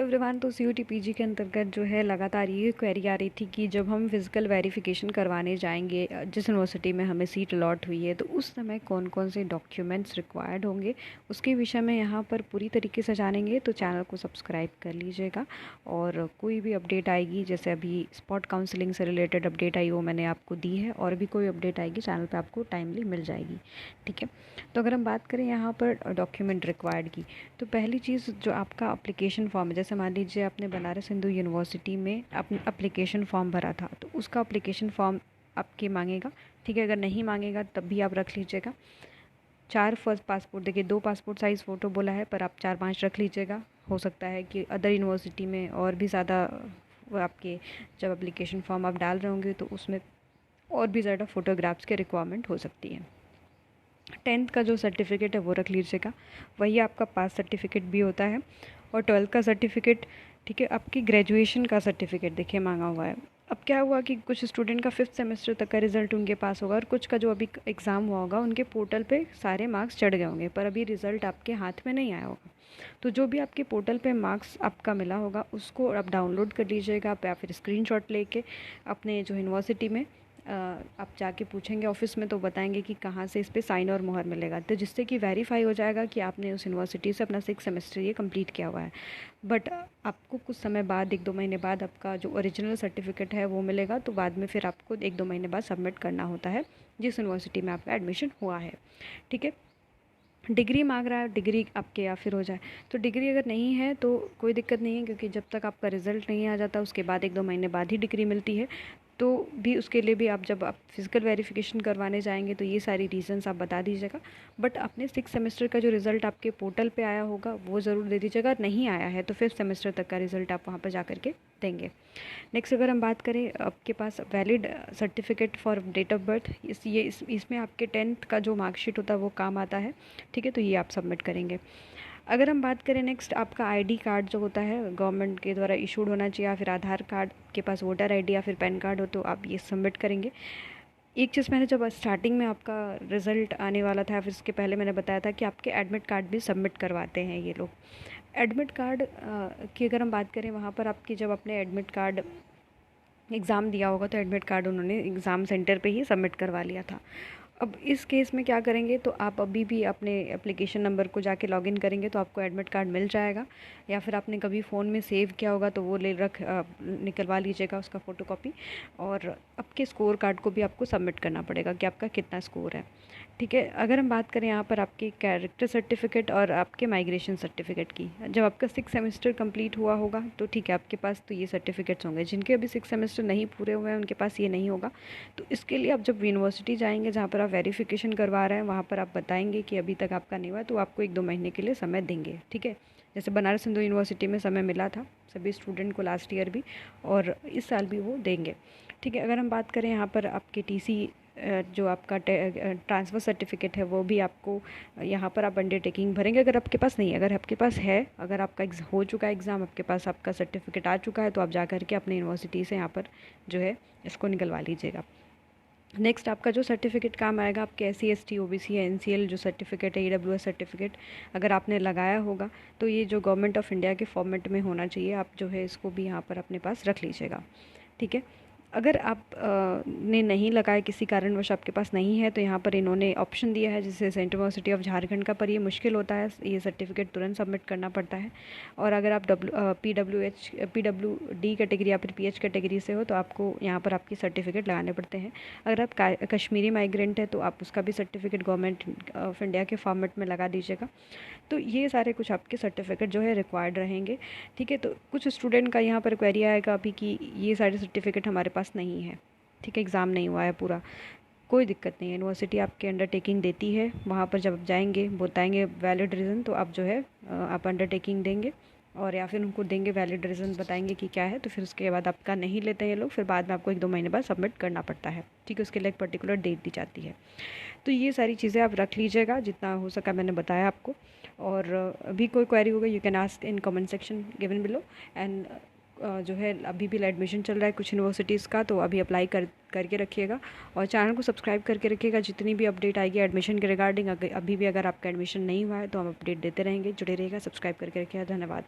Everyone. तो CUT PG के अंतर्गत जो है लगातार ये क्वेरी आ रही थी कि जब हम फिज़िकल वेरिफिकेशन करवाने जाएंगे जिस यूनिवर्सिटी में हमें सीट अलॉट हुई है, तो उस समय कौन कौन से डॉक्यूमेंट्स रिक्वायर्ड होंगे, उसके विषय में यहाँ पर पूरी तरीके से जानेंगे। तो चैनल को सब्सक्राइब कर लीजिएगा और कोई भी अपडेट आएगी, जैसे अभी स्पॉट काउंसलिंग से रिलेटेड अपडेट आई वो मैंने आपको दी है, और भी कोई अपडेट आएगी चैनल पर आपको टाइमली मिल जाएगी। ठीक है, तो अगर हम बात करें यहाँ पर डॉक्यूमेंट रिक्वायर्ड की, तो पहली चीज़ जो आपका अप्लीकेशन फॉर्म है, जैसे मान लीजिए आपने बनारस हिंदू यूनिवर्सिटी में अपना अप्लीकेशन फॉर्म भरा था, तो उसका अप्लीकेशन फॉर्म आपके मांगेगा। ठीक है, अगर नहीं मांगेगा तब भी आप रख लीजिएगा। 4 फर्स्ट पासपोर्ट, देखिए 2 पासपोर्ट साइज़ फ़ोटो बोला है, पर आप 4-5 रख लीजिएगा। हो सकता है कि अदर यूनिवर्सिटी में और भी ज़्यादा वो आपके जब एप्लीकेशन फॉर्म आप डाल रहे होंगे तो उसमें और भी ज़्यादा फ़ोटोग्राफ्स के रिक्वायरमेंट हो सकती है। 10th का जो सर्टिफिकेट है वो रख लीजिएगा, वही आपका पास सर्टिफिकेट भी होता है। और 12th का सर्टिफिकेट, ठीक है, आपकी ग्रेजुएशन का सर्टिफिकेट देखिए मांगा हुआ है। अब क्या हुआ कि कुछ स्टूडेंट का 5th सेमेस्टर तक का रिज़ल्ट उनके पास होगा, और कुछ का जो अभी एग्ज़ाम हुआ होगा उनके पोर्टल पे सारे मार्क्स चढ़ गए होंगे, पर अभी रिज़ल्ट आपके हाथ में नहीं आया होगा। तो जो भी आपके पोर्टल पे मार्क्स आपका मिला होगा उसको आप डाउनलोड कर लीजिएगा, या फिर स्क्रीनशॉट लेके अपने जो यूनिवर्सिटी में आप जाके पूछेंगे ऑफिस में, तो बताएंगे कि कहाँ से इस पर साइन और मुहर मिलेगा, तो जिससे कि वेरीफाई हो जाएगा कि आपने उस यूनिवर्सिटी से अपना 6 सेमेस्टर ये कंप्लीट किया हुआ है। बट आपको कुछ समय बाद, 1-2 महीने बाद आपका जो ओरिजिनल सर्टिफिकेट है वो मिलेगा, तो बाद में फिर आपको 1-2 महीने बाद सबमिट करना होता है जिस यूनिवर्सिटी में आपका एडमिशन हुआ है। ठीक है, डिग्री मांग रहा है, डिग्री आपके या फिर हो जाए, तो डिग्री अगर नहीं है तो कोई दिक्कत नहीं है, क्योंकि जब तक आपका रिज़ल्ट नहीं आ जाता उसके बाद 1-2 महीने बाद ही डिग्री मिलती है। तो भी उसके लिए भी आप जब आप फिज़िकल वेरिफिकेशन करवाने जाएंगे तो ये सारी रीज़न्स आप बता दीजिएगा। बट अपने 6 सेमेस्टर का जो रिज़ल्ट आपके पोर्टल पे आया होगा वो ज़रूर दे दीजिएगा। नहीं आया है तो 5th सेमेस्टर तक का रिज़ल्ट आप वहाँ पर जा कर के देंगे। नेक्स्ट अगर हम बात करें, आपके पास valid certificate for date of birth, इसमें आपके 10th का जो मार्कशीट होता है वो काम आता है। ठीक है, तो ये आप सबमिट करेंगे। अगर हम बात करें नेक्स्ट, आपका आईडी कार्ड जो होता है गवर्नमेंट के द्वारा इशूड होना चाहिए, या फिर आधार कार्ड के पास वोटर आईडी या फिर पैन कार्ड हो तो आप ये सबमिट करेंगे। एक चीज़ मैंने जब स्टार्टिंग में आपका रिज़ल्ट आने वाला था, फिर इसके पहले मैंने बताया था कि आपके एडमिट कार्ड भी सबमिट करवाते हैं ये लोग। एडमिट कार्ड की अगर हम बात करें, वहाँ पर आपकी जब अपने एडमिट कार्ड एग्ज़ाम दिया होगा तो एडमिट कार्ड उन्होंने एग्ज़ाम सेंटर पे ही सबमिट करवा लिया था। अब इस केस में क्या करेंगे, तो आप अभी भी अपने एप्लीकेशन नंबर को जाके लॉगिन करेंगे तो आपको एडमिट कार्ड मिल जाएगा, या फिर आपने कभी फ़ोन में सेव किया होगा तो वो निकलवा लीजिएगा उसका फ़ोटोकॉपी। और आपके स्कोर कार्ड को भी आपको सबमिट करना पड़ेगा कि आपका कितना स्कोर है। ठीक है, अगर हम बात करें यहाँ पर आपकी कैरेक्टर सर्टिफिकेट और आपके माइग्रेशन सर्टिफिकेट की, जब आपका 6 सेमेस्टर कंप्लीट हुआ होगा तो ठीक है आपके पास तो ये सर्टिफिकेट्स होंगे। जिनके अभी 6 सेमेस्टर नहीं पूरे हुए हैं उनके पास ये नहीं होगा। तो इसके लिए आप जब यूनिवर्सिटी जाएंगे जहाँ पर आप वेरिफिकेशन करवा रहे हैं, वहाँ पर आप बताएंगे कि अभी तक आपका नहीं हुआ, तो आपको 1-2 महीने के लिए समय देंगे। ठीक है, जैसे बनारस हिंदू यूनिवर्सिटी में समय मिला था सभी स्टूडेंट को लास्ट ईयर भी, और इस साल भी वो देंगे। ठीक है, अगर हम बात करें यहाँ पर आपके टीसी, जो आपका ट्रांसफ़र सर्टिफिकेट है वो भी आपको यहाँ पर आप अंडरटेकिंग भरेंगे। अगर आपके पास नहीं है, अगर आपके पास है, अगर आपका हो चुका है एग्ज़ाम, आपके पास आपका सर्टिफिकेट आ चुका है, तो आप जा कर के अपने यूनिवर्सिटी से यहाँ पर जो है इसको निकलवा लीजिएगा। नेक्स्ट आपका जो सर्टिफिकेट काम आएगा, आपके SC ST OBC या NCL जो सर्टिफिकेट है, EWS सर्टिफिकेट अगर आपने लगाया होगा तो ये जो गवर्नमेंट ऑफ इंडिया के फॉर्मेट में होना चाहिए, आप जो है इसको भी यहाँ पर अपने पास रख लीजिएगा। ठीक है, अगर आप ने नहीं लगाया, किसी कारणवश आपके पास नहीं है, तो यहाँ पर इन्होंने ऑप्शन दिया है जिससे सेंट्रल यूनिवर्सिटी ऑफ झारखंड का, पर ये मुश्किल होता है, ये सर्टिफिकेट तुरंत सबमिट करना पड़ता है। और अगर आप PWD कैटेगरी या फिर PH कैटेगरी से हो तो आपको यहाँ पर आपकी सर्टिफिकेट लगाने पड़ते हैं। अगर आप कश्मीरी माइग्रेंट है तो आप उसका भी सर्टिफिकेट गवर्नमेंट ऑफ इंडिया के फॉर्मेट में लगा दीजिएगा। तो ये सारे कुछ आपके सर्टिफिकेट जो है रिक्वायर्ड रहेंगे। ठीक है, तो कुछ स्टूडेंट का यहाँ पर क्वेरी आएगा अभी कि ये सारे सर्टिफिकेट हमारे पास नहीं है। ठीक है, एग्ज़ाम नहीं हुआ है पूरा, कोई दिक्कत नहीं है, यूनिवर्सिटी आपके अंडरटेकिंग देती है। वहाँ पर जब आप जाएंगे बताएंगे वैलिड रीज़न, तो आप जो है आप अंडरटेकिंग देंगे, और या फिर उनको देंगे वैलिड रीज़न, बताएंगे कि क्या है, तो फिर उसके बाद आपका नहीं लेते हैं ये लोग, फिर बाद में आपको 1-2 महीने बाद सबमिट करना पड़ता है। ठीक है, उसके लिए एक पर्टिकुलर डेट दी जाती है। तो ये सारी चीज़ें आप रख लीजिएगा, जितना हो सका मैंने बताया आपको। और अभी कोई क्वेरी होगा you can ask in comment section given below. And जो है अभी भी एडमिशन चल रहा है कुछ यूनिवर्सिटीज़ का, तो अभी अप्लाई करके रखिएगा, और चैनल को सब्सक्राइब करके रखिएगा। जितनी भी अपडेट आएगी एडमिशन के रिगार्डिंग, अभी भी अगर आपका एडमिशन नहीं हुआ है तो हम अपडेट देते रहेंगे, जुड़े रहिएगा, सब्सक्राइब करके रखिएगा। धन्यवाद।